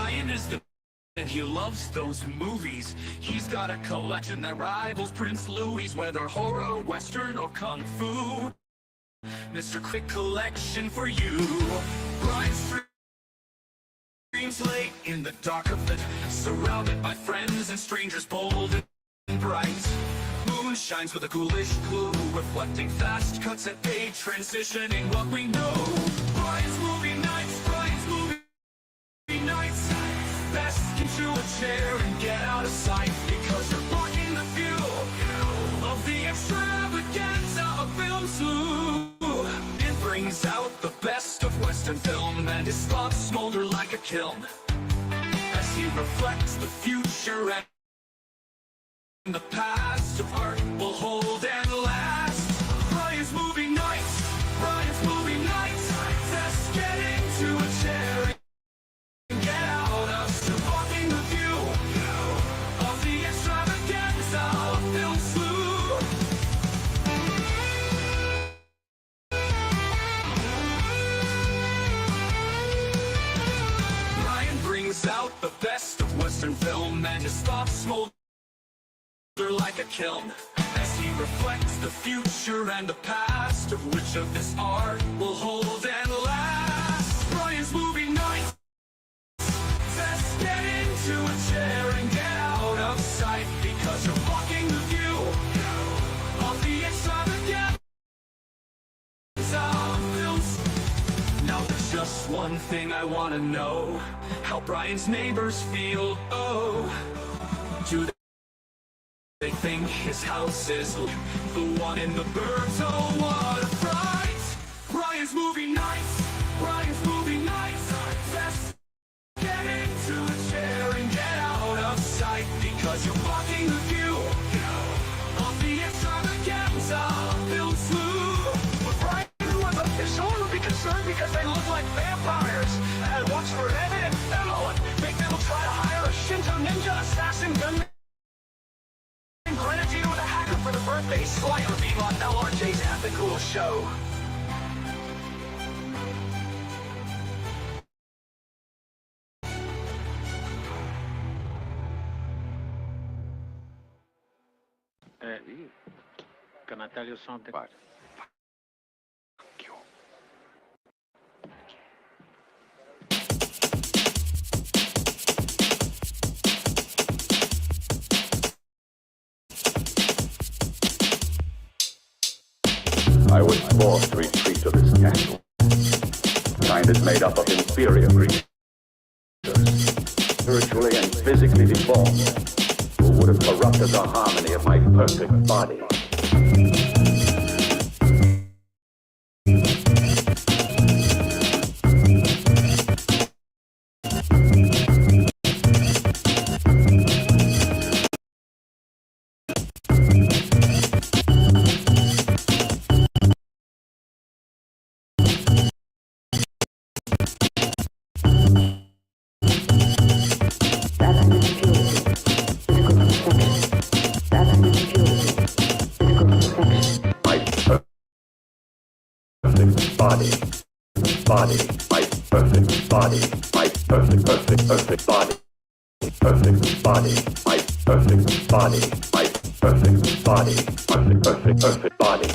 Brian is the and he loves those movies. He's got a collection that rivals Prince Louis, whether horror, western, or kung fu. Mr. Quick Collection for you. Brian streams late in the dark of the night, surrounded by friends and strangers bold and bright. Moon shines with a ghoulish glow, reflecting fast cuts at page, transitioning what we know. Brian's movie nights, Brian's movie nights. Best into a chair and get out of sight, because you're blocking the view of the extravaganza of film slew. It brings out the best of Western film, and his thoughts smolder like a kiln as he reflects the future and the past of art will hold and last. Brian's movie nights, Brian's movie nights. Just get into a chair and get out of the blocking the view of the extravaganza of film slew. Brian brings out the best of Western film, and his thoughts smolder like a kiln as he reflects the future and the past, of which of this art will hold and last. Brian's movie night. Just get into a chair and get out of sight, because you're blocking the view of the extravaganza of films. Now there's just one thing I want to know: how Brian's neighbors feel. Oh, do they think his house is the one in the burbs? Oh, what a fright! Brian's movie nights, Brian's movie nights. Just get into a chair and get out of sight, because you're blocking the view of the extravaganza film slew. But Brian was a someone would be concerned because they look like vampires, and watch for Evan and Fennel and make them try to hire a Shinto ninja assassin gunman Grenadier with a hacker for the birthday slight reveal on LRJ's Ethical Show. Can I tell you something? What? I was forced to retreat to this castle. The kind is made up of inferior creatures, spiritually and physically deformed, who would have corrupted the harmony of my perfect body. Body, my perfect body, my perfect body, perfect body, my perfect body, my perfect body, perfect body.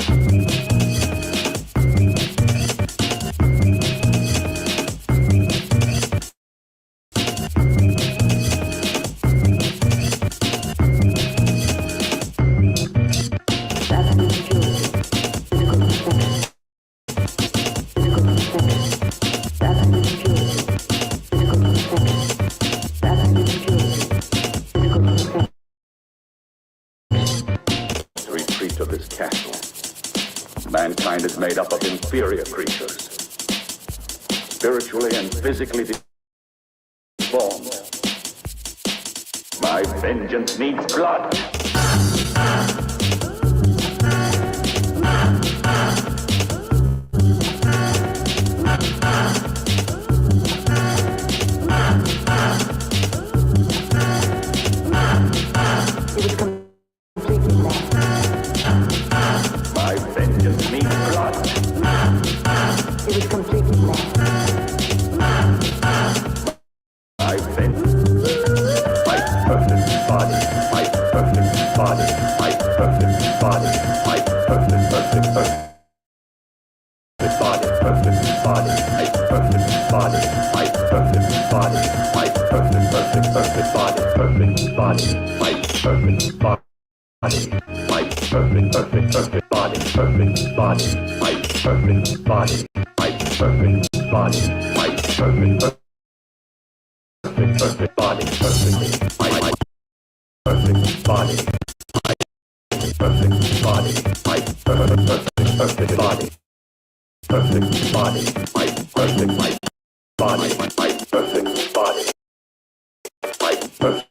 Mankind is made up of inferior creatures, spiritually and physically deformed. My vengeance needs blood. my vengeance. My perfect body, my perfect body, my perfect body, my perfect body, perfect body, my perfect body, my perfect body, my perfect body, perfect body, my perfect body. My perfect body, perfect body, my perfect body, my perfect body, my perfect body, perfectly, my perfect body, my perfect body, my perfect body, perfect body, my perfect body, my perfect body, my perfect.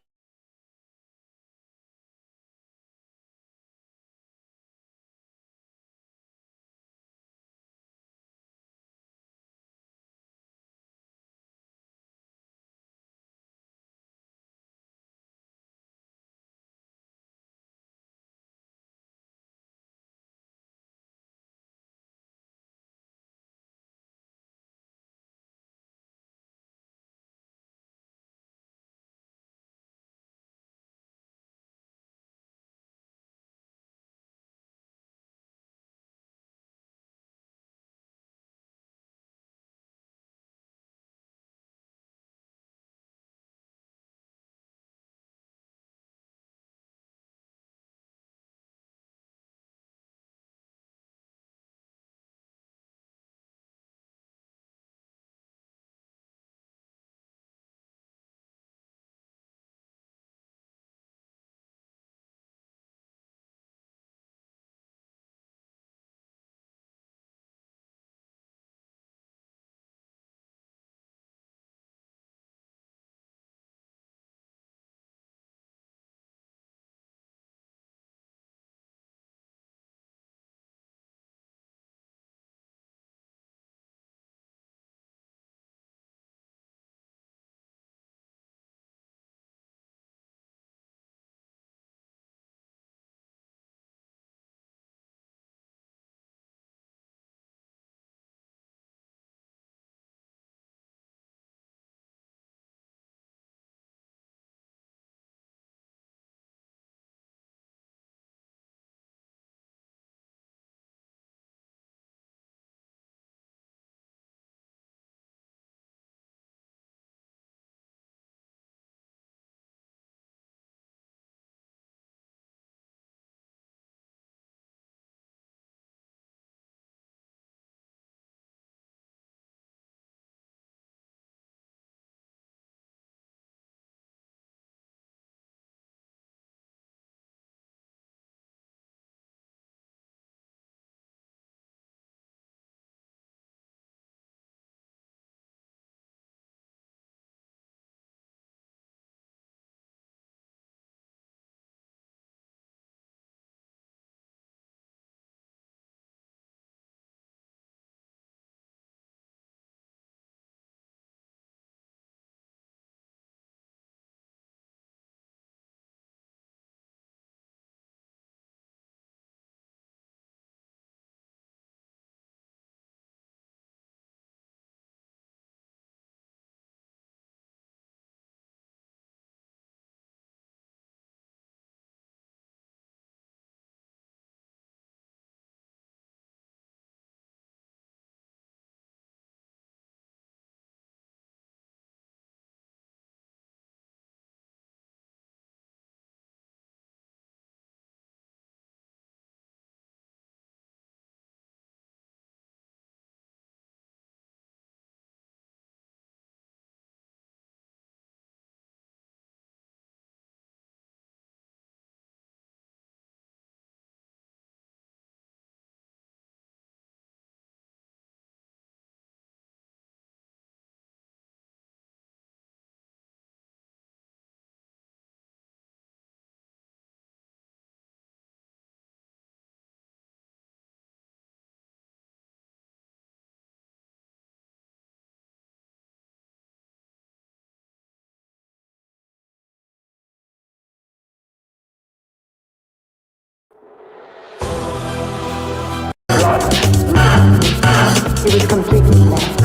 He was completely lost.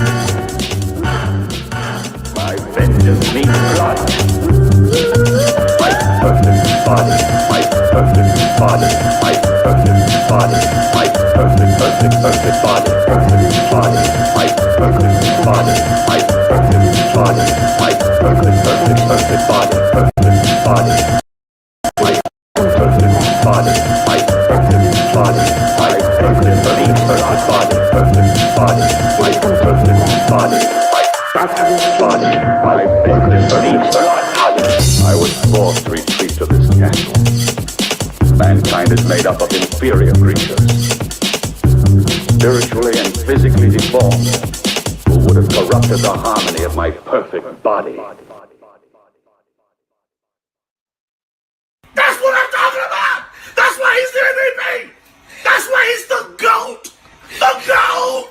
My vengeance means blood. My perfect body, my perfect body, my perfect body, my perfect body, perfect body, my perfect body, my perfect body, my perfect body, perfect body, my perfect body, my perfect body, my perfect body, perfect body, my perfect body, my perfect body, my perfect body. I was forced to retreat to this castle. Mankind is made up of inferior creatures, spiritually and physically deformed, who would have corrupted the harmony of my perfect body. That's what I'm talking about! That's why he's the MVP! That's why he's the GOAT! The GOAT!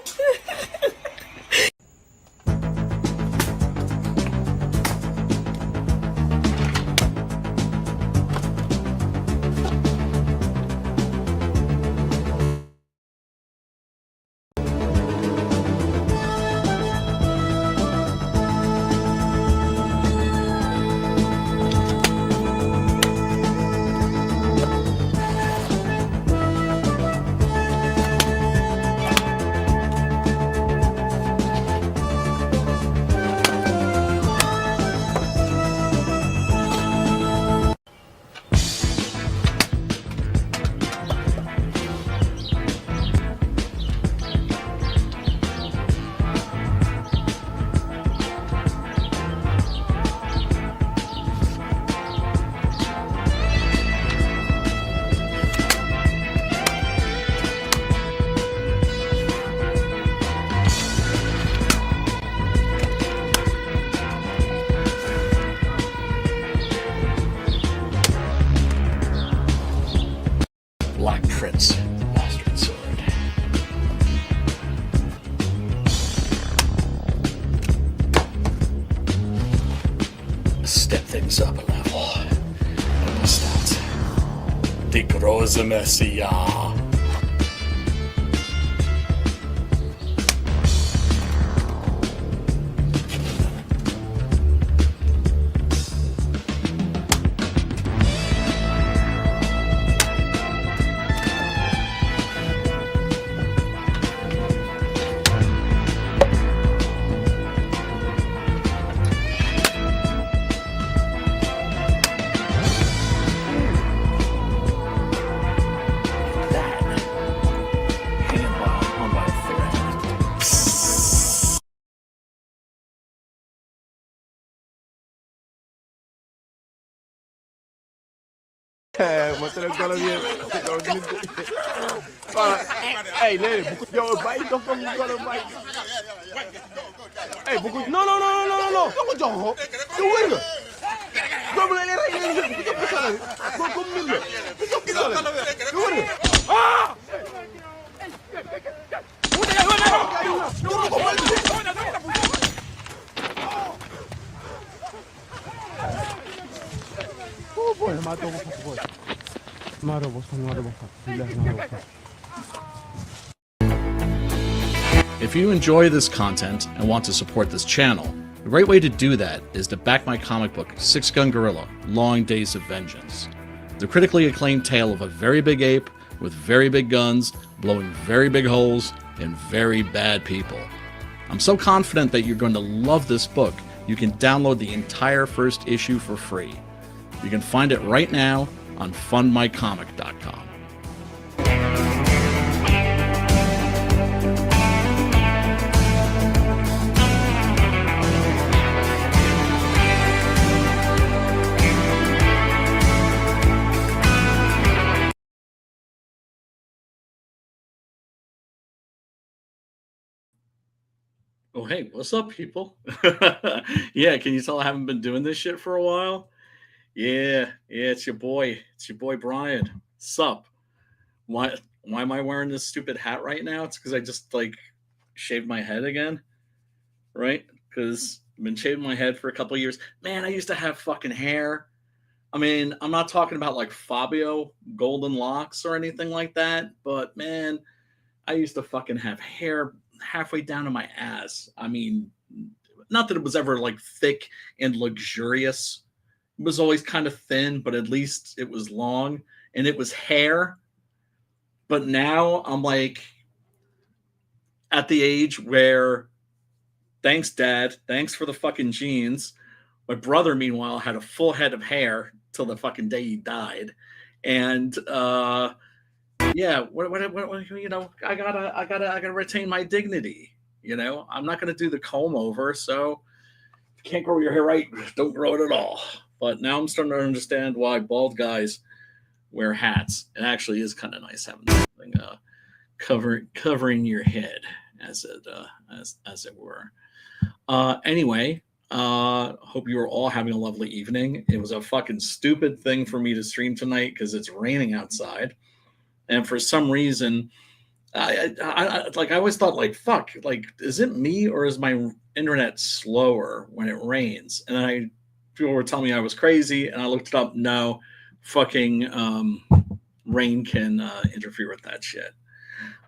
Black Prince, Bastard Sword. Step things up a level. Understand? Die große Messiah. Hey, nee, yow bàyyi dof comme ñu ko bàyyi. Hey, beaucoup non. Ko jox ko. Yow wër nga. Doomu la rek ngeen jëf ko jox sala. Ko comme nit la. Ko jox sala. Yow wër nga. Ah! Oh boy, ma to ko boy. If you enjoy this content and want to support this channel, the right way to do that is to back my comic book, Six Gun Gorilla, Long Days of Vengeance. The critically acclaimed tale of a very big ape with very big guns, blowing very big holes, and very bad people. I'm so confident that you're going to love this book, you can download the entire first issue for free. You can find it right now on fundmycomic.com. Oh, hey, what's up, people? Yeah, can you tell I haven't been doing this shit for a while? Yeah, it's your boy. It's your boy Brian. Sup? Why am I wearing this stupid hat right now? It's because I just like shaved my head again, right? Because I've been shaving my head for a couple of years. Man, I used to have fucking hair. I mean, I'm not talking about like Fabio golden locks or anything like that, but man, I used to fucking have hair halfway down to my ass. I mean, not that it was ever like thick and luxurious. It was always kind of thin, but at least it was long, and it was hair. But now I'm like at the age where, thanks, Dad. Thanks for the fucking jeans. My brother, meanwhile, had a full head of hair till the fucking day he died. And yeah, what you know, I gotta retain my dignity. You know, I'm not gonna do the comb over, so if you can't grow your hair right, don't grow it at all. But now I'm starting to understand why bald guys wear hats. It actually is kind of nice having something covering your head, as it were. Anyway, hope you are all having a lovely evening. It was a fucking stupid thing for me to stream tonight because it's raining outside, and for some reason, I always thought, like, fuck, like, is it me or is my internet slower when it rains? And people were telling me I was crazy, and I looked it up. No, fucking rain can interfere with that shit.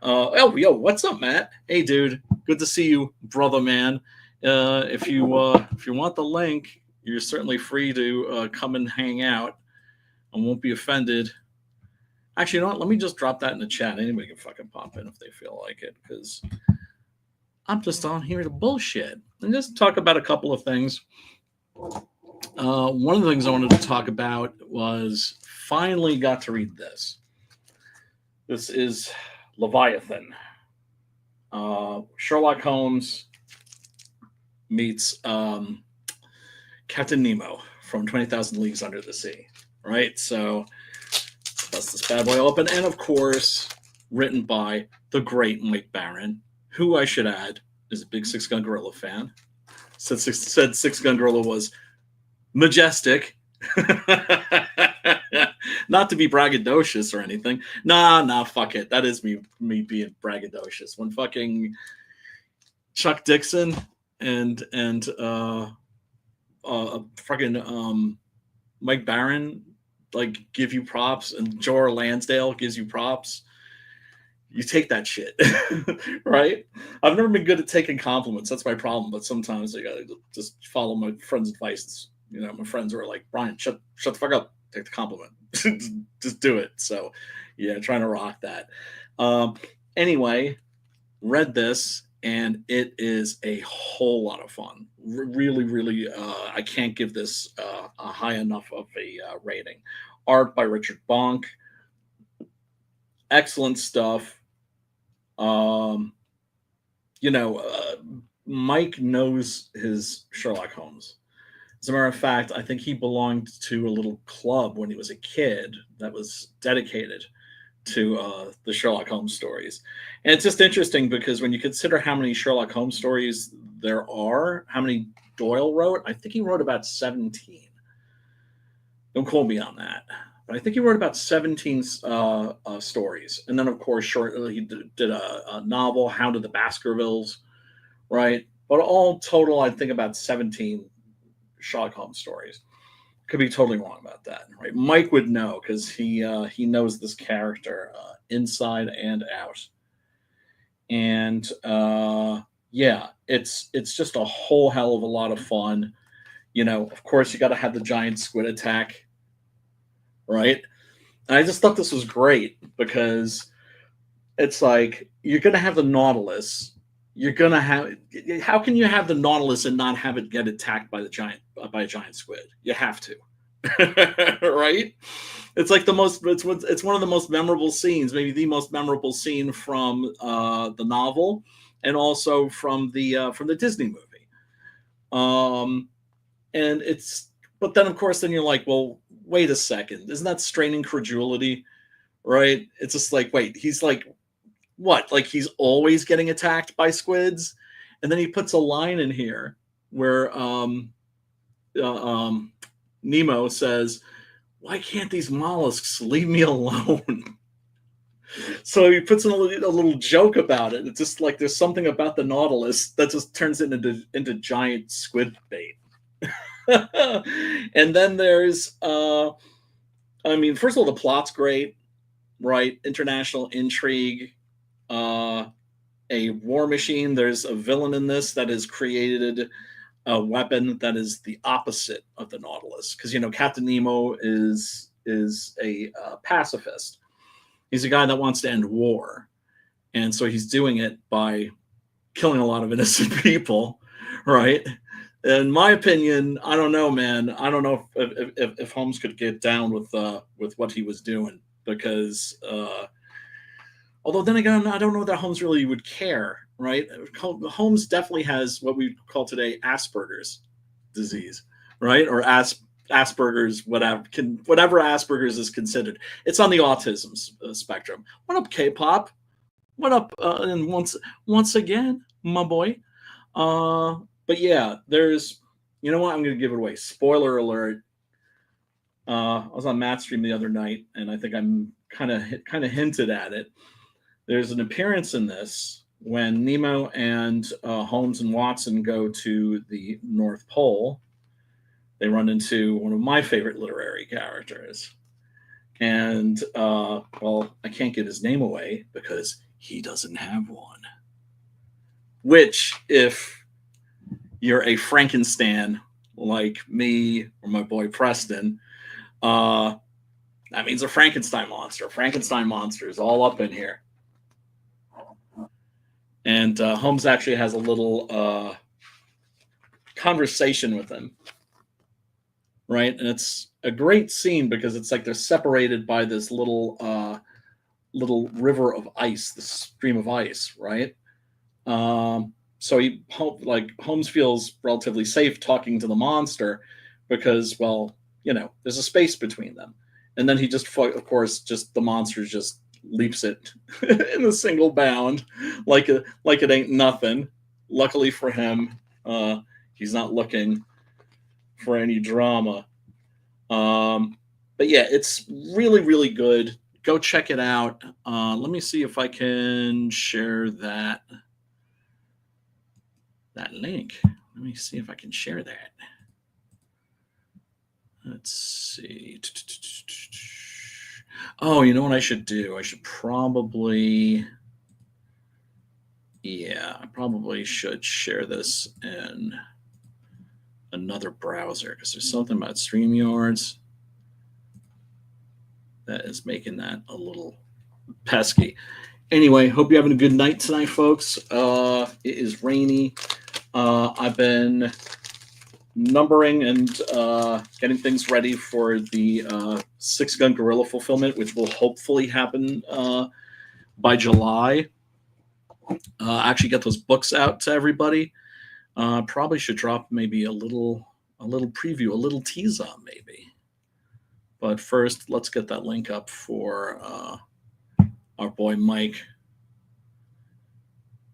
Yo, what's up, Matt? Hey, dude, good to see you, brother, man. If you want the link, you're certainly free to come and hang out. I won't be offended. Actually, you know what? Let me just drop that in the chat. Anybody can fucking pop in if they feel like it, because I'm just on here to bullshit and just talk about a couple of things. One of the things I wanted to talk about was finally got to read this. This is Leviathan. Sherlock Holmes meets Captain Nemo from 20,000 Leagues Under the Sea, right? So bust this bad boy open. And of course, written by the great Mike Barron, who I should add is a big Six Gun Gorilla fan. Said Six Gun Gorilla was majestic. Not to be braggadocious or anything. Nah, fuck it. That is me being braggadocious. When fucking Chuck Dixon and fucking Mike Barron like give you props, and Jor Lansdale gives you props, you take that shit. Right? I've never been good at taking compliments. That's my problem. But sometimes I gotta just follow my friend's advice. You know, my friends are like, Brian, shut the fuck up. Take the compliment. Just do it. So yeah, trying to rock that. Anyway, read this, and it is a whole lot of fun. Really, I can't give this a high enough of a rating. Art by Richard Bonk. Excellent stuff. Mike knows his Sherlock Holmes. As a matter of fact, I think he belonged to a little club when he was a kid that was dedicated to the Sherlock Holmes stories. And it's just interesting because when you consider how many Sherlock Holmes stories there are, how many Doyle wrote, I think he wrote about 17. Don't quote me on that. But I think he wrote about 17 stories. And then, of course, shortly he did a novel, Hound of the Baskervilles, right? But all total, I think about 17 Sherlock Holmes stories. Could be totally wrong about that, right? Mike would know because he knows this character inside and out. And yeah, it's just a whole hell of a lot of fun. You know, of course, you got to have the giant squid attack, right? And I just thought this was great because it's like you're going to have the Nautilus. You're going to have. How can you have the Nautilus and not have it get attacked by a giant squid? You have to, right? It's like it's one of the most memorable scenes, maybe the most memorable scene from the novel, and also from the Disney movie. And but then of course, then you're like, well, wait a second, isn't that straining credulity, right? It's just like, wait, he's like, what? Like he's always getting attacked by squids, and then he puts a line in here where Nemo says, "Why can't these mollusks leave me alone?" So he puts in a little joke about it. It's just like there's something about the Nautilus that just turns it into giant squid bait. And then there's, first of all, the plot's great, right? International intrigue, a war machine. There's a villain in this that is created a weapon that is the opposite of the Nautilus, because Captain Nemo is a pacifist. He's a guy that wants to end war, and so he's doing it by killing a lot of innocent people, right? In my opinion, I don't know, man. I don't know if Holmes could get down with what he was doing, because although then again, I don't know that Holmes really would care, right? Holmes definitely has what we call today Asperger's disease, right? Or Asperger's, whatever Asperger's is considered. It's on the autism spectrum. What up, K-pop? What up? And once again, my boy. But yeah, there's. You know what? I'm going to give it away. Spoiler alert. I was on Matt's stream the other night, and I think I'm kind of hinted at it. There's an appearance in this when Nemo and Holmes and Watson go to the North Pole. They run into one of my favorite literary characters. And, well, I can't give his name away because he doesn't have one. Which, if you're a Frankenstein like me or my boy Preston, that means a Frankenstein monster. Frankenstein monster is all up in here. And Holmes actually has a little conversation with him, right? And it's a great scene because it's like they're separated by this little river of ice, the stream of ice, right? So Holmes feels relatively safe talking to the monster because, well, there's a space between them. And then he just, of course, the monster just leaps it in a single bound, like it ain't nothing. Luckily for him, he's not looking for any drama. But yeah, it's really, really good. Go check it out. Let me see if I can share that link. Let me see if I can share that. Let's see. Oh, you know what I should do? I should probably... Yeah, I probably should share this in another browser because there's something about StreamYards that is making that a little pesky. Anyway, hope you're having a good night tonight, folks. It is rainy. I've been numbering and getting things ready for the Six Gun Gorilla fulfillment, which will hopefully happen by July. Actually get those books out to everybody. Probably should drop maybe a little preview, a little teaser maybe. But first, let's get that link up for our boy Mike.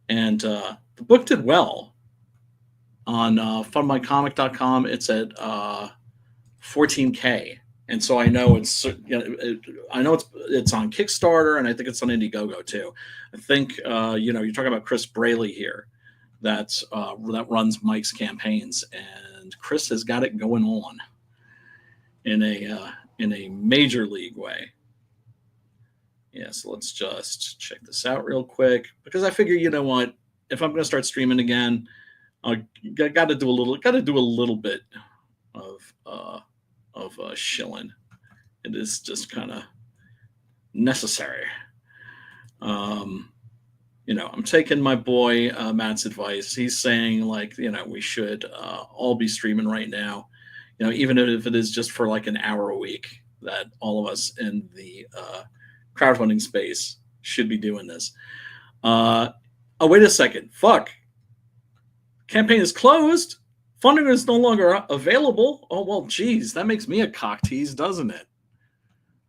And the book did well. On funmycomic.com, it's at 14K, and so I know it's it's on Kickstarter, and I think it's on Indiegogo too. I think you're talking about Chris Braley here, that runs Mike's campaigns, and Chris has got it going on in a major league way. Yeah, so let's just check this out real quick because I figure, you know what, if I'm going to start streaming again, I got to do a little bit of shilling. It is just kind of necessary. I'm taking my boy Matt's advice. He's saying we should all be streaming right now. Even if it is just for like an hour a week, that all of us in the crowdfunding space should be doing this. Oh, wait a second. Fuck. Campaign is closed. Funding is no longer available. Oh, well, geez, that makes me a cock tease, doesn't it?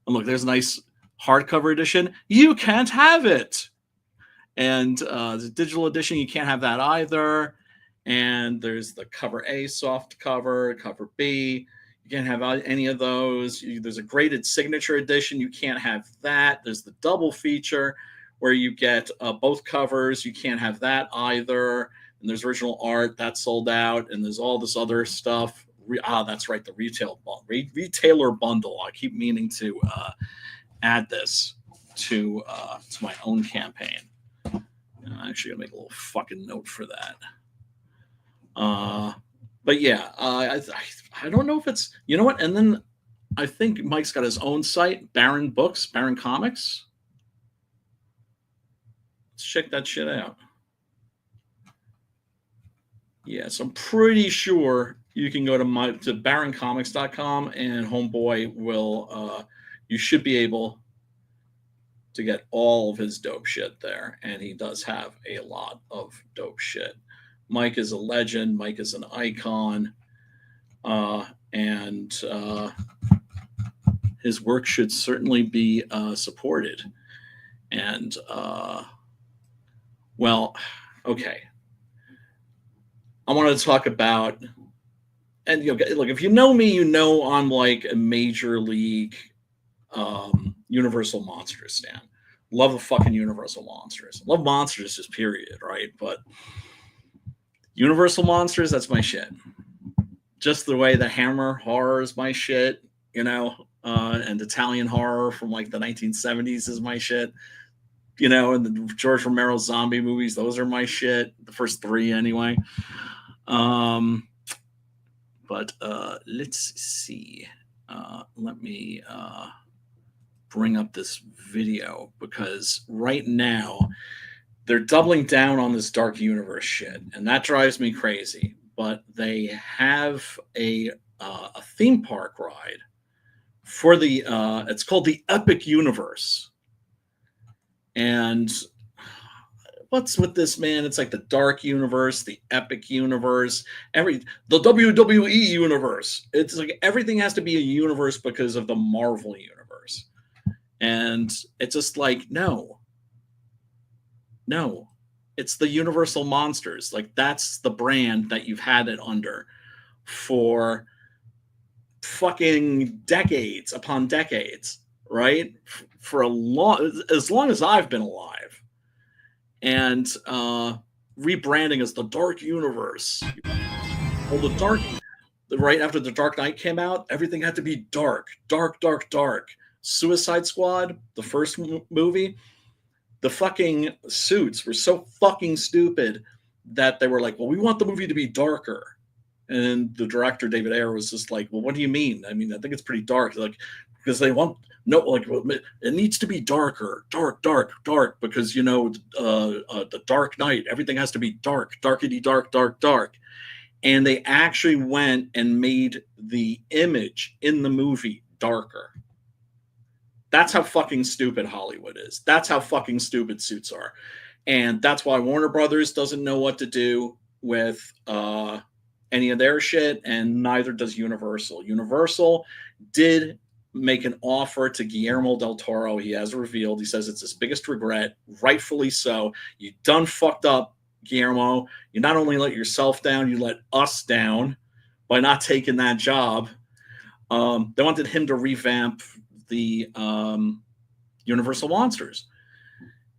And look, there's a nice hardcover edition. You can't have it. And the digital edition, you can't have that either. And there's the cover A soft cover, cover B. You can't have any of those. There's a graded signature edition. You can't have that. There's the double feature where you get both covers. You can't have that either. And there's original art that's sold out, and there's all this other stuff. That's right, the retailer bundle. I keep meaning to add this to my own campaign. I'm actually gonna make a little fucking note for that. But yeah, I don't know if it's, you know what? And then I think Mike's got his own site, Baron Books, Baron Comics. Let's check that shit out. Yeah, so I'm pretty sure you can go to baroncomics.com and Homeboy will, you should be able to get all of his dope shit there. And he does have a lot of dope shit. Mike is a legend. Mike is an icon. And his work should certainly be supported. And, well, okay. I want to talk about, and you know, look, if you know me, you know I'm like a major league Universal Monsters stan. Love the fucking Universal Monsters. Love monsters, just period, right? But Universal Monsters, that's my shit. Just the way the Hammer horror is my shit, you know, and Italian horror from like the 1970s is my shit. You know, and the George Romero zombie movies, those are my shit. The first three, anyway. But let's see. Let me bring up this video because right now they're doubling down on this dark universe shit, and that drives me crazy. But they have a theme park ride for the it's called the Epic Universe. And what's with this, man? It's like the dark universe, the epic universe, the WWE universe. It's like everything has to be a universe because of the Marvel universe. And it's just like, no, it's the Universal Monsters. Like that's the brand that you've had it under for fucking decades upon decades, right? For as long as I've been alive. And rebranding as the Dark Universe. Well, the dark, right after the Dark Knight came out, everything had to be dark. Suicide Squad, the first movie, the fucking suits were so fucking stupid that they were like, well, we want the movie to be darker. And the director, David Ayer, was just like, well, what do you mean? I mean, I think it's pretty dark. Like, because they want, no, like, it needs to be darker, dark, because, you know, the Dark Knight, everything has to be darkity, dark. And they actually went and made the image in the movie darker. That's how fucking stupid Hollywood is. That's how fucking stupid suits are. And that's why Warner Brothers doesn't know what to do with any of their shit, and neither does Universal. Universal did make an offer to Guillermo del Toro. He has revealed, he says it's his biggest regret, rightfully so. You done fucked up, Guillermo. You not only let yourself down, you let us down by not taking that job. They wanted him to revamp the Universal Monsters.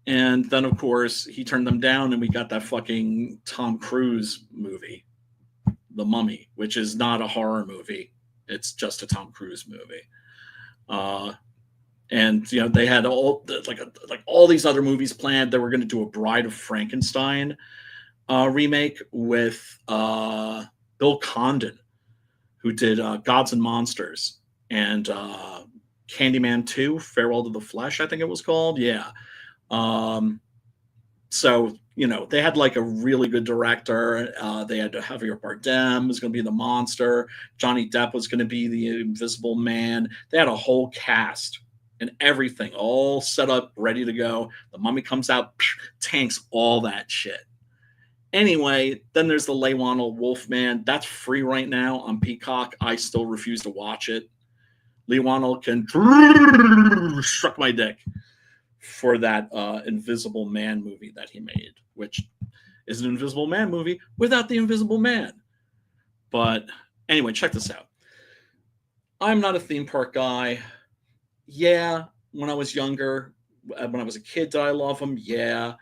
And then, of course, he turned them down, and we got that fucking Tom Cruise movie, The Mummy, which is not a horror movie. It's just a Tom Cruise movie. And, you know, they had all these other movies planned. They were going to do a Bride of Frankenstein remake with Bill Condon, who did Gods and Monsters and Candyman 2, Farewell to the Flesh, I think it was called. Yeah. So, you know, they had like a really good director. They had Javier Bardem was going to be the monster. Johnny Depp was going to be the Invisible Man. They had a whole cast and everything all set up, ready to go. The Mummy comes out, tanks all that shit. Anyway, then there's the Leywannel Wolfman. That's free right now on Peacock. I still refuse to watch it. Leywannel can suck my dick for that Invisible Man movie that he made, which is an Invisible Man movie without the Invisible Man. But anyway, check this out. I'm not a theme park guy. Yeah, when I was younger, when I was a kid, did I love them? Yeah.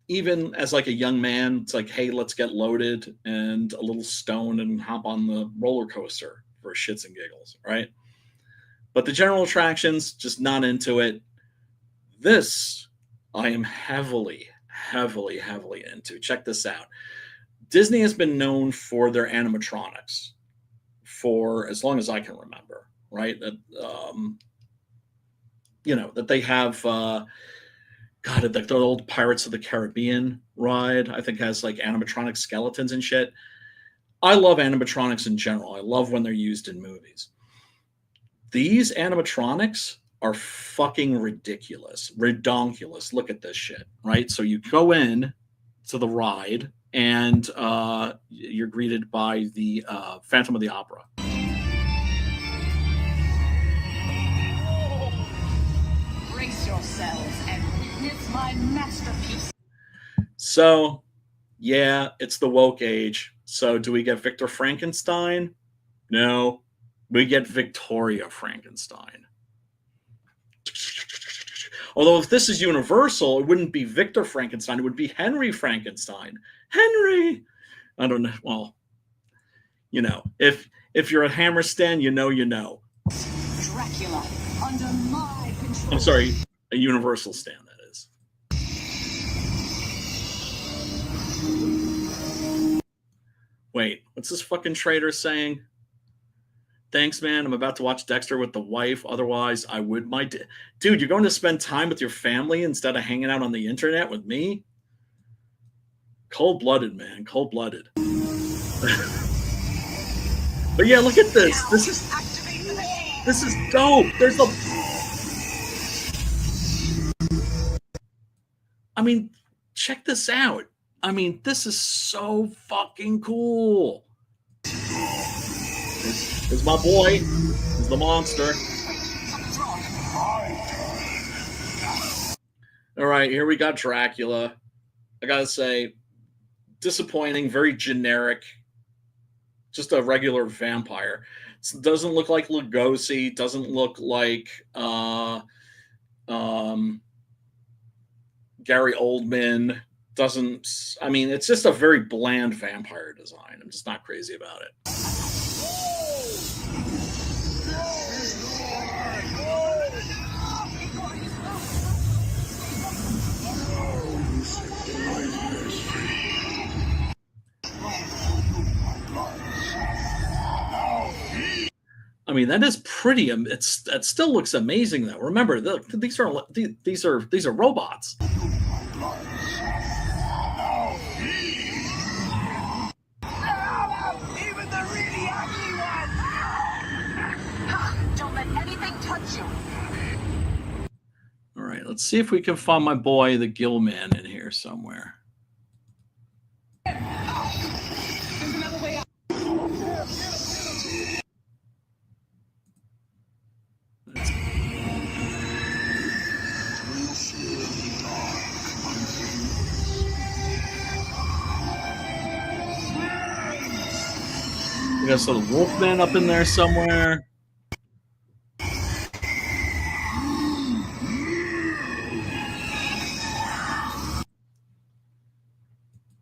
Even as like a young man, it's like, hey, let's get loaded and a little stoned and hop on the roller coaster for shits and giggles, right? But the general attractions, just not into it. This I am heavily into. Check this out. Disney has been known for their animatronics for as long as I can remember, right? That that they have God, the old Pirates of the Caribbean ride, I think has like animatronic skeletons and shit. I love animatronics in general. I love when they're used in movies. These animatronics are fucking ridiculous, redonkulous. Look at this shit, right? So you go in to the ride, and you're greeted by the Phantom of the Opera. Brace yourselves and witness my masterpiece. So, yeah, it's the woke age. So, do we get Victor Frankenstein? No, we get Victoria Frankenstein. Although if this is Universal, it wouldn't be Victor Frankenstein. It would be Henry Frankenstein. Henry! I don't know. Well, if you're a Hammer stan, you know. Dracula under my control. I'm sorry, a Universal stan, that is. Wait, what's this fucking traitor saying? Thanks, man. I'm about to watch Dexter with the wife. Otherwise, I would. Dude, you're going to spend time with your family instead of hanging out on the internet with me? Cold-blooded, man. Cold-blooded. But yeah, look at this. This is dope. There's I mean, check this out. I mean, this is so fucking cool. There's my boy. He's the monster. All right, here we got Dracula. I gotta say, disappointing, very generic. Just a regular vampire. It doesn't look like Lugosi. Doesn't look like Gary Oldman. I mean, it's just a very bland vampire design. I'm just not crazy about it. I mean, that is pretty. That still looks amazing, though. Remember, these are robots. Even the really ugly one. Don't let anything touch you. All right, let's see if we can find my boy, the Gill Man, in here somewhere. There's another way out. We got some Wolfman up in there somewhere.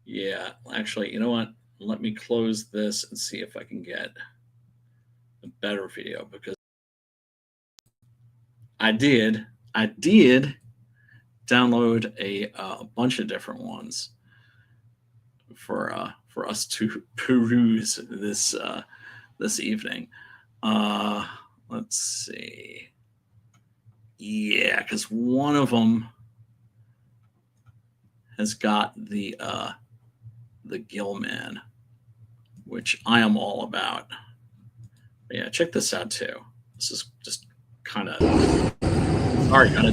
Yeah, actually, you know what? Let me close this and see if I can get a better video, because I did download a bunch of different ones for us to peruse this evening. Let's see. Yeah, because one of them has got the Gill Man, which I am all about. But yeah, check this out too. This is just kind of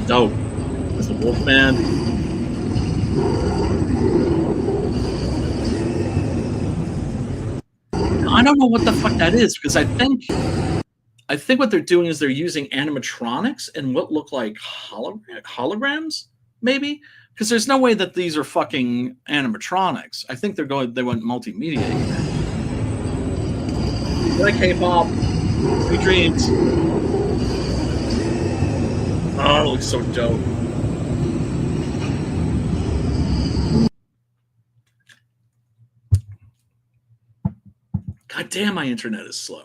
dope. There's the Wolfman. I don't know what the fuck that is, because I think what they're doing is they're using animatronics and what look like holograms, maybe, because there's no way that these are fucking animatronics. I think they went multimedia here. Like K-pop, sweet dreams. Oh, it looks so dope. God damn, my internet is slow.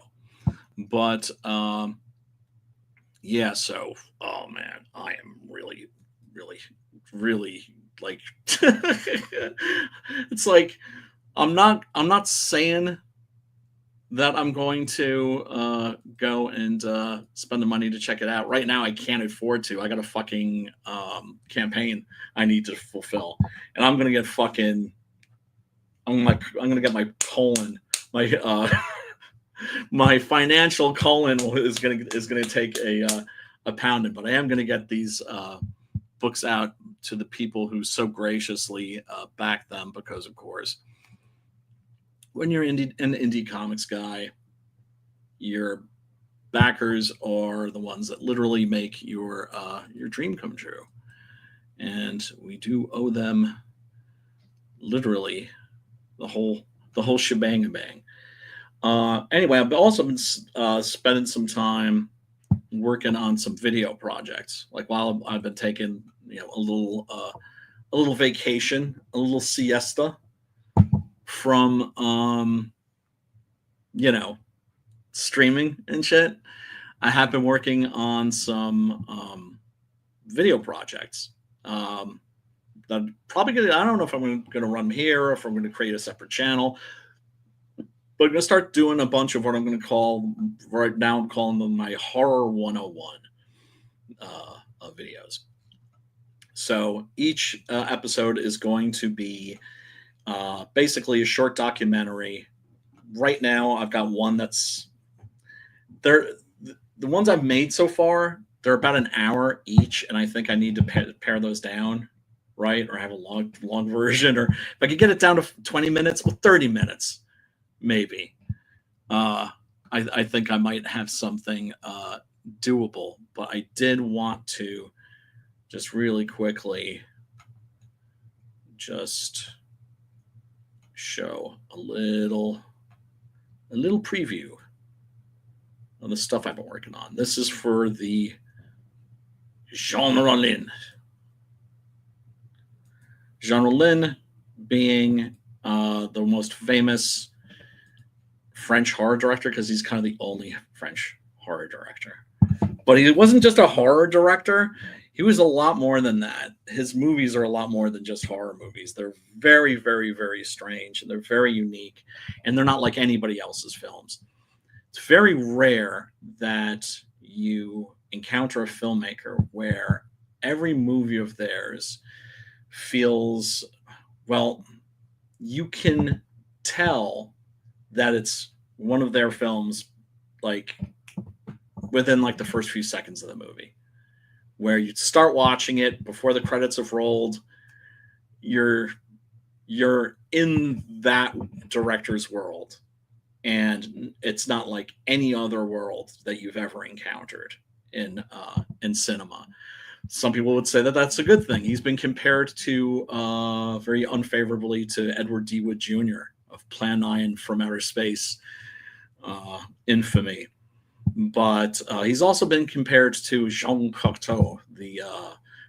But yeah, so oh man, I am really like it's like I'm not saying that I'm going to go and spend the money to check it out. Right now, I can't afford to. I got a fucking campaign I need to fulfill, and I'm gonna get fucking. I'm gonna get my colon, my my financial colon is gonna take a pounding. But I am gonna get these books out to the people who so graciously back them, because of course, when you're an indie comics guy, your backers are the ones that literally make your dream come true, and we do owe them literally the whole shebang bang. Anyway, I've also been spending some time working on some video projects. Like while I've been taking a little vacation, a little siesta from streaming and shit. I have been working on some video projects. That probably gonna, I don't know if I'm going to run them here or if I'm going to create a separate channel, but I'm going to start doing a bunch of what I'm going to call, right now I'm calling them my Horror 101 videos. So each episode is going to be basically a short documentary. Right now, I've got one that's there. The ones I've made so far, they're about an hour each, and I think I need to pare those down, right? Or have a long version, or if I could get it down to 20 minutes or 30 minutes, maybe. I think I might have something doable, but I did want to just really quickly just show a little preview of the stuff I've been working on. This is for the Genre Lin. Genre Lin being the most famous French horror director, because he's kind of the only French horror director. But he wasn't just a horror director. He was a lot more than that. His movies are a lot more than just horror movies. They're very, very, very strange, and they're very unique, and they're not like anybody else's films. It's very rare that you encounter a filmmaker where every movie of theirs feels, well, you can tell that it's one of their films, like within like the first few seconds of the movie, where you start watching it before the credits have rolled. You're in that director's world, and it's not like any other world that you've ever encountered in cinema. Some people would say that that's a good thing. He's been compared to very unfavorably to Edward D. Wood Jr. of Plan 9 from Outer Space infamy. But he's also been compared to Jean Cocteau, the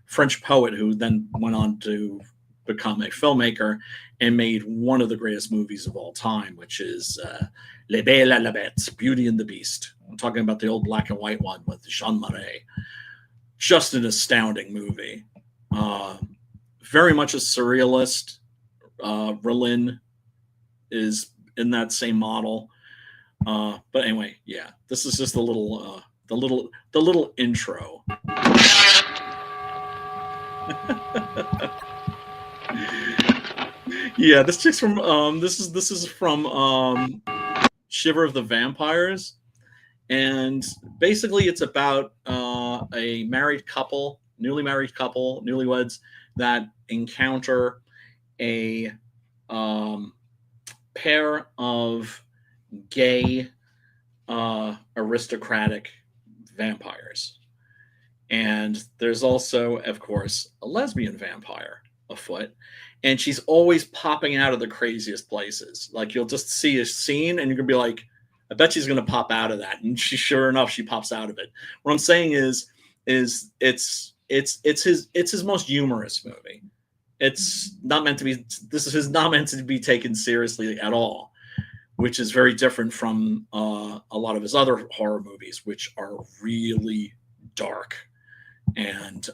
French poet who then went on to become a filmmaker and made one of the greatest movies of all time, which is Les Belles et la Bête, Beauty and the Beast. I'm talking about the old black and white one with Jean Marais. Just an astounding movie. Very much a surrealist. Rollin is in that same model. But anyway, yeah, this is just the little intro. Yeah, this chick's from this is from Shiver of the Vampires, and basically it's about a married couple, newlyweds that encounter a pair of gay aristocratic vampires, and there's also, of course, a lesbian vampire afoot, and she's always popping out of the craziest places. Like, you'll just see a scene and you're gonna be like, I bet she's gonna pop out of that, and sure enough, she pops out of it. What I'm saying is it's his most humorous movie. It's not meant to be. This is not meant to be taken seriously at all, which is very different from a lot of his other horror movies, which are really dark and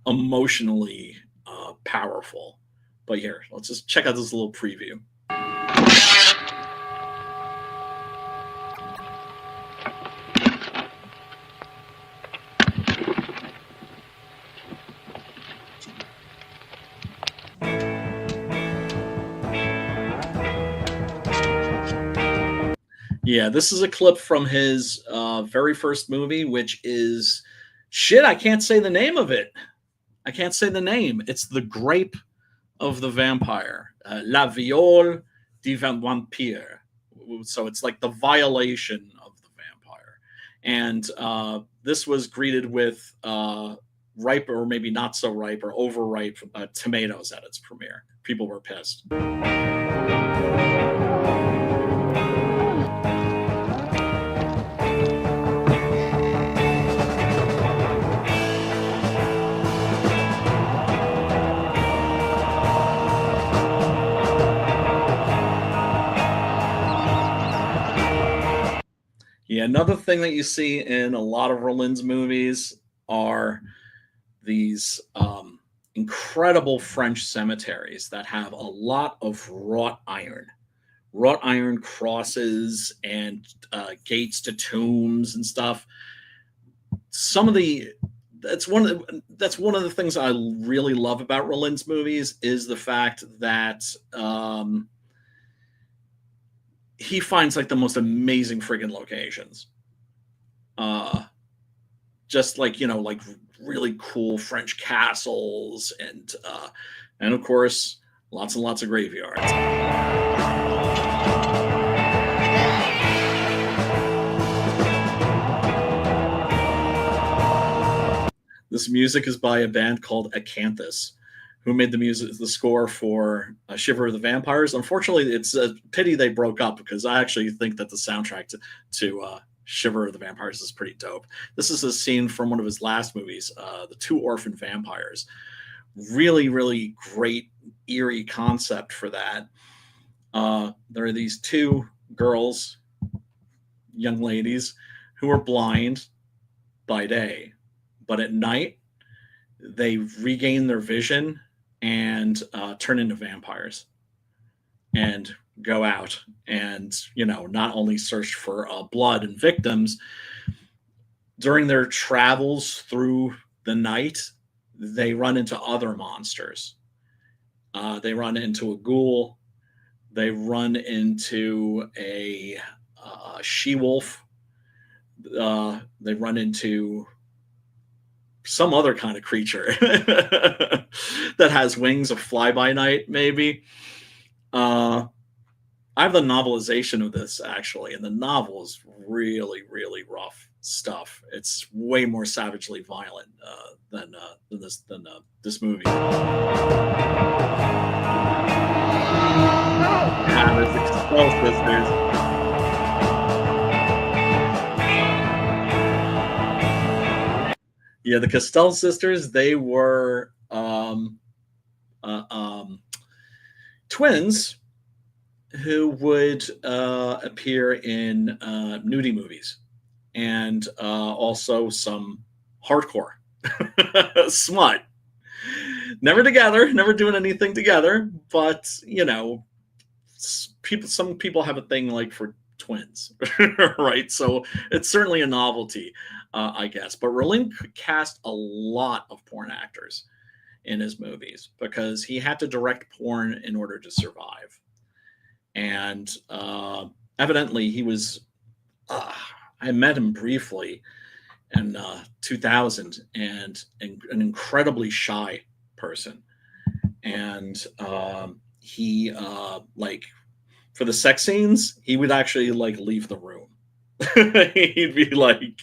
emotionally powerful. But here, let's just check out this little preview. Yeah, this is a clip from his very first movie, which is shit. I can't say the name of it. I can't say the name. It's The Grape of the Vampire, La Viole du Vampire. So it's like the violation of the vampire. And this was greeted with ripe or maybe not so ripe or overripe tomatoes at its premiere. People were pissed. Yeah, another thing that you see in a lot of Rollins movies are these incredible French cemeteries that have a lot of wrought iron crosses and gates to tombs and stuff. Some of the that's one of the things I really love about Rollins movies is the fact that he finds like the most amazing friggin' locations. Just like, like really cool French castles and of course lots and lots of graveyards. This music is by a band called Acanthus, who made the score for Shiver of the Vampires. Unfortunately, it's a pity they broke up because I actually think that the soundtrack to Shiver of the Vampires is pretty dope. This is a scene from one of his last movies, The Two Orphan Vampires. Really, really great, eerie concept for that. There are these two girls, young ladies, who are blind by day, but at night they regain their vision and turn into vampires and go out and not only search for blood and victims. During their travels through the night, they run into other monsters. They run into a ghoul. They run into a she-wolf. They run into some other kind of creature that has wings, of fly-by-night, maybe. I have the novelization of this actually, and the novel is really, really rough stuff. It's way more savagely violent than this movie. There's the Castell sisters. Yeah, the Castell sisters, they were twins who would appear in nudie movies and also some hardcore smut. Never together, never doing anything together, but some people have a thing like for twins, right? So it's certainly a novelty, I guess. But Rollin cast a lot of porn actors in his movies because he had to direct porn in order to survive. And evidently he was, I met him briefly in 2000 and an incredibly shy person. And he for the sex scenes, he would actually leave the room. He'd be like,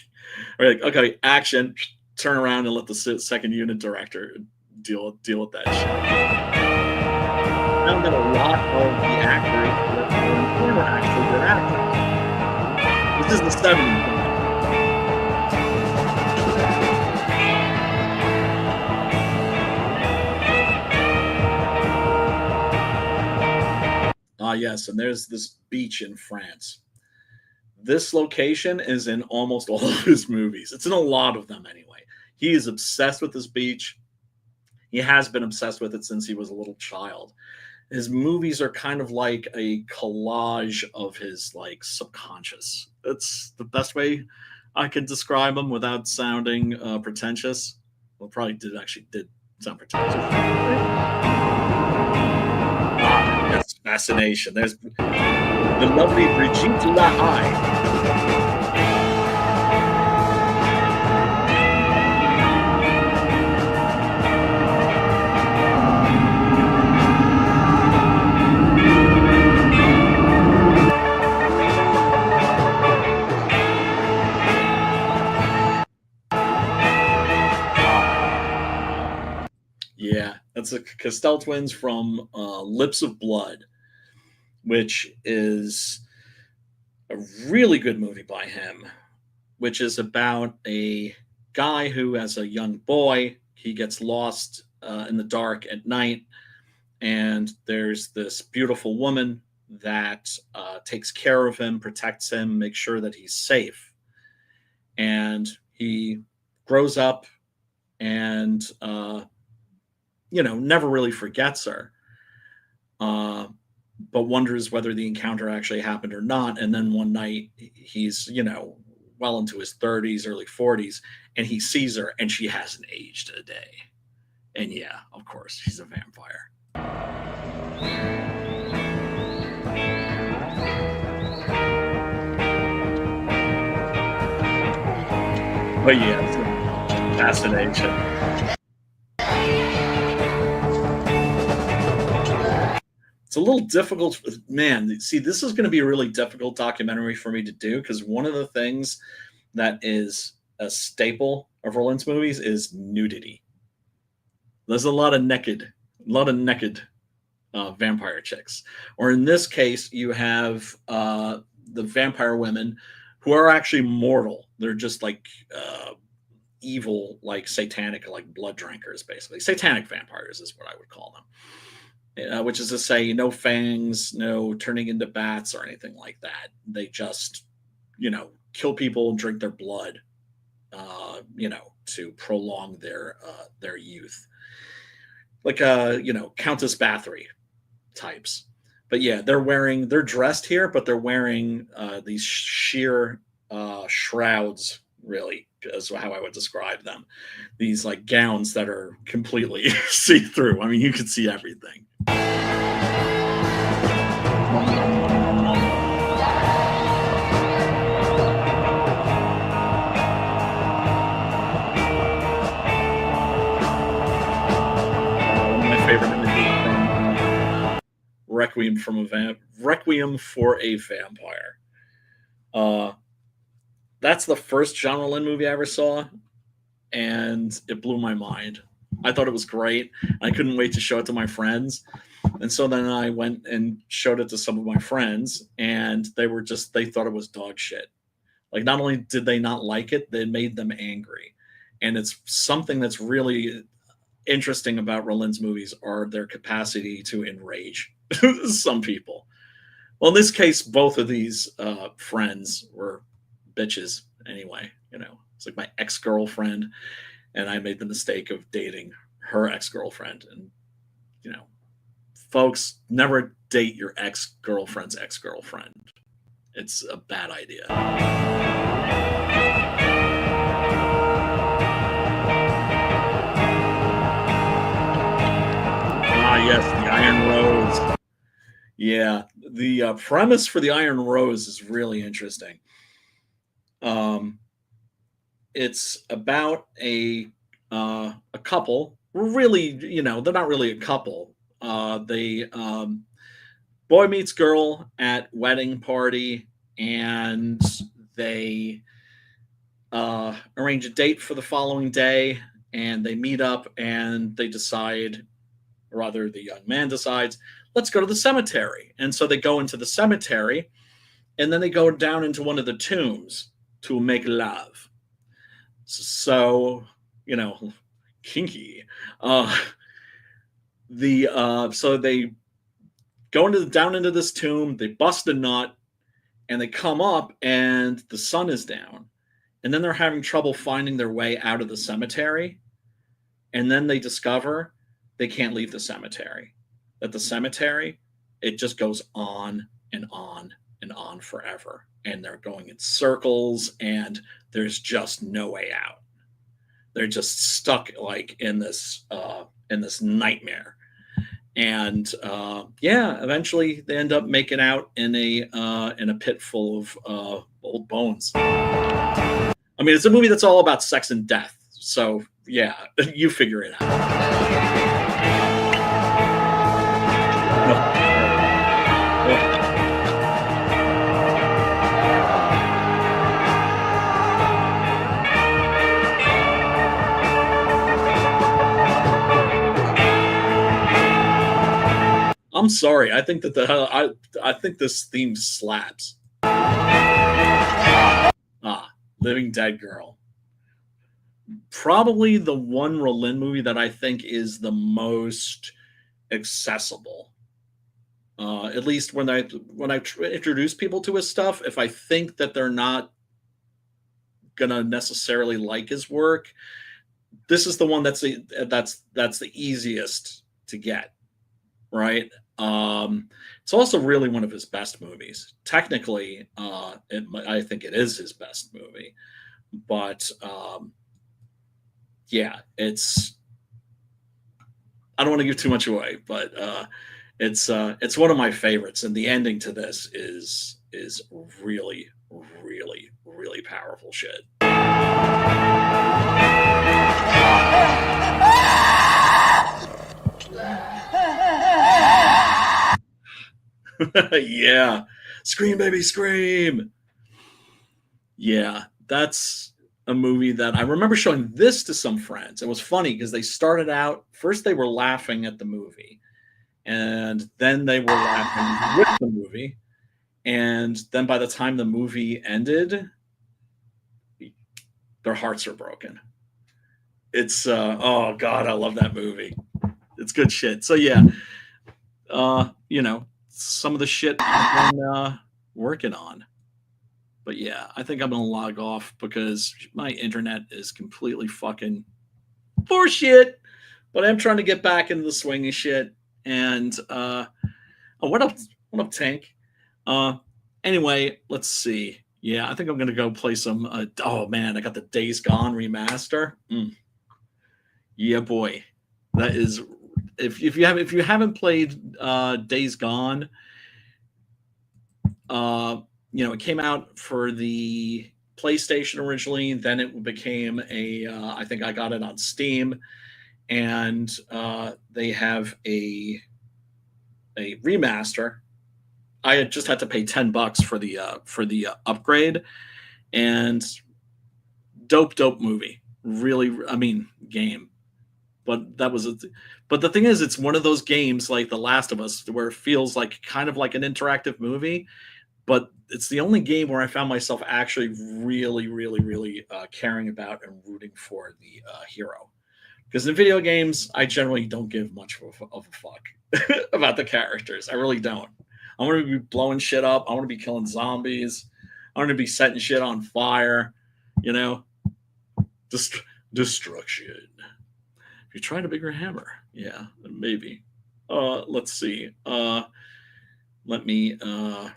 okay, action, turn around and let the second unit director deal with that shit. I found that a lot of the actors were actually good actors. This is the 70s. Yes, and there's this beach in France. This location is in almost all of his movies. It's in a lot of them anyway. He is obsessed with this beach. He has been obsessed with it since he was a little child. His movies are kind of like a collage of his subconscious. That's the best way I could describe him without sounding pretentious. Well, probably did sound pretentious. Yes, fascination. There's the lovely Brigitte Lahaye. Yeah, that's the Castell twins from Lips of Blood, which is a really good movie by him, which is about a guy who, as a young boy, he gets lost in the dark at night, and there's this beautiful woman that takes care of him, protects him, makes sure that he's safe, and he grows up and never really forgets her, uh, but wonders whether the encounter actually happened or not. And then one night, he's well into his 30s, early 40s, and he sees her, and she hasn't aged a day. And yeah, of course, she's a vampire. But yeah, it's a fascination. It's a little difficult, man. See, this is going to be a really difficult documentary for me to do because one of the things that is a staple of Roland's movies is nudity. There's a lot of naked vampire chicks. Or in this case, you have the vampire women who are actually mortal. They're just like evil, like satanic, like blood drinkers, basically. Satanic vampires is what I would call them. Which is to say, no fangs, no turning into bats or anything like that. They just, kill people and drink their blood, to prolong their youth, like Countess Bathory types. But yeah, they're dressed here, but they're wearing these sheer shrouds, really, is how I would describe them. These like gowns that are completely see through. I mean, you can see everything. One of my favorite images from Requiem for a Vampire. That's the first Jean Rollin movie I ever saw, and it blew my mind. I thought it was great. I couldn't wait to show it to my friends. And so then I went and showed it to some of my friends, and they thought it was dog shit. Like, not only did they not like it, they made them angry. And it's something that's really interesting about Rollin's movies are their capacity to enrage some people. Well, in this case, both of these friends were bitches anyway. It's like my ex-girlfriend, and I made the mistake of dating her ex-girlfriend. And, folks, never date your ex-girlfriend's ex-girlfriend. It's a bad idea. Yes, the Iron Rose. Yeah, the premise for the Iron Rose is really interesting. It's about a couple. Really, they're not really a couple. They boy meets girl at wedding party, and they arrange a date for the following day, and they meet up, and they decide, or rather, the young man decides, let's go to the cemetery. And so they go into the cemetery, and then they go down into one of the tombs to make love. So, kinky. So they go down into this tomb, they bust a nut, and they come up, and the sun is down. And then they're having trouble finding their way out of the cemetery. And then they discover they can't leave the cemetery. That the cemetery, it just goes on and on and on forever. And they're going in circles, and there's just no way out. They're just stuck like in this nightmare. And yeah, eventually they end up making out in a pit full of old bones. I mean, it's a movie that's all about sex and death. So yeah, you figure it out. I'm sorry. I think that I think this theme slaps. Living Dead Girl. Probably the one Rollin movie that I think is the most accessible. At least when I introduce people to his stuff, if I think that they're not gonna necessarily like his work, this is the one that's the easiest to get, right? It's also really one of his best movies. Technically, I think it is his best movie, but yeah, I don't want to give too much away, but it's one of my favorites, and the ending to this is really, really, really powerful shit. Yeah, scream, baby, scream. Yeah, that's a movie that I remember showing this to some friends. It was funny because they started out first they were laughing at the movie, and then they were laughing with the movie, and then by the time the movie ended, their hearts are broken. It's oh god, I love that movie. It's good shit. So yeah, some of the shit I've been working on. But yeah, I think I'm gonna log off because my internet is completely fucking bullshit. But I'm trying to get back into the swing of shit. And oh, what up, Tank? Uh, anyway, let's see. Yeah, I think I'm gonna go play some. Oh man, I got the Days Gone remaster. Yeah, boy, that is. If you haven't played Days Gone, it came out for the PlayStation originally. Then it became I think I got it on Steam, and they have a remaster. I had just had to pay $10 for the upgrade, and dope movie. Really, I mean, game. But but the thing is, it's one of those games like The Last of Us where it feels like kind of like an interactive movie, but it's the only game where I found myself actually really, really, really caring about and rooting for the hero. Because in video games, I generally don't give much of a fuck about the characters. I really don't. I want to be blowing shit up. I want to be killing zombies. I want to be setting shit on fire. You know, destruction. If you tried a bigger hammer, yeah, maybe. Let's see. Let me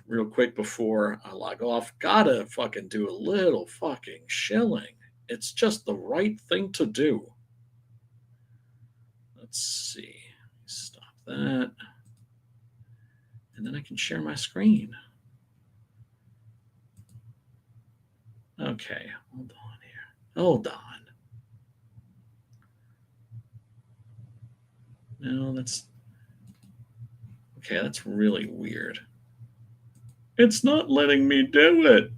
real quick before I log off. Gotta fucking do a little fucking shilling. It's just the right thing to do. Let's see. Stop that. And then I can share my screen. Okay, hold on here. Hold on. No, that's okay. That's really weird. It's not letting me do it.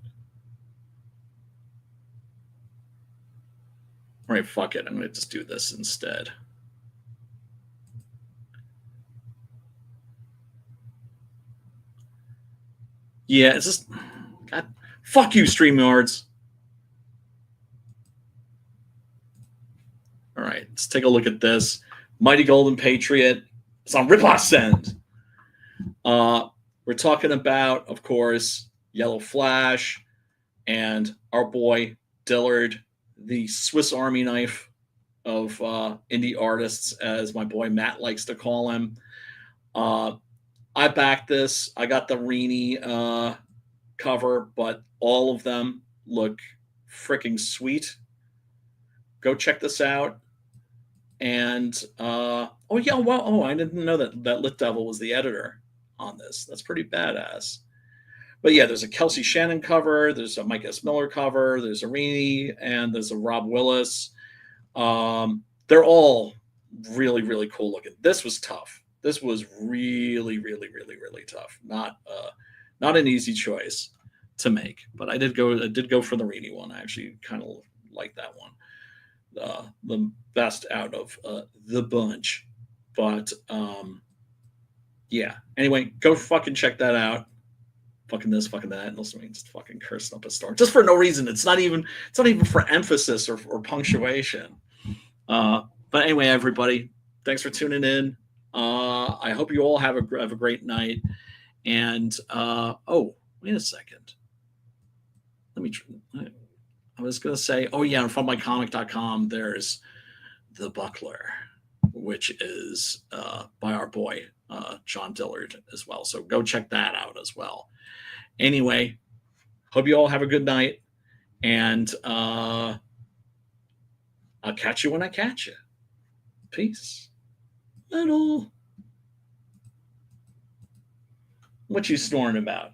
All right, fuck it. I'm going to just do this instead. Yeah, it's just God. Fuck you, StreamYards. All right, let's take a look at this. Mighty Golden Patriot. It's on Ripoff Send. We're talking about, of course, Yellow Flash and our boy Dillard, the Swiss Army knife of indie artists, as my boy Matt likes to call him. I backed this. I got the Reenie cover, but all of them look freaking sweet. Go check this out. And oh yeah, well, oh, I didn't know that Lit Devil was the editor on this. That's pretty badass. But yeah, there's a Kelsey Shannon cover, there's a Mike S. Miller cover, there's a Reenie, and there's a Rob Willis. They're all really, really cool looking. This was tough. This was really, really, really, really tough. Not an easy choice to make, but I did go for the Reenie one. I actually kind of like that one, the best out of the bunch. But yeah. Anyway, go fucking check that out. Fucking this, fucking that, and also just fucking cursing up a storm just for no reason. It's not even for emphasis or punctuation. But anyway, everybody, thanks for tuning in. I hope you all have a great night. And oh, wait a second. Let me. I was gonna say, oh yeah, on FrontMyComic.com, there's The Buckler, which is by our boy John Dillard as well. So go check that out as well. Anyway, hope you all have a good night, and I'll catch you when I catch you. Peace. Little. What you snoring about?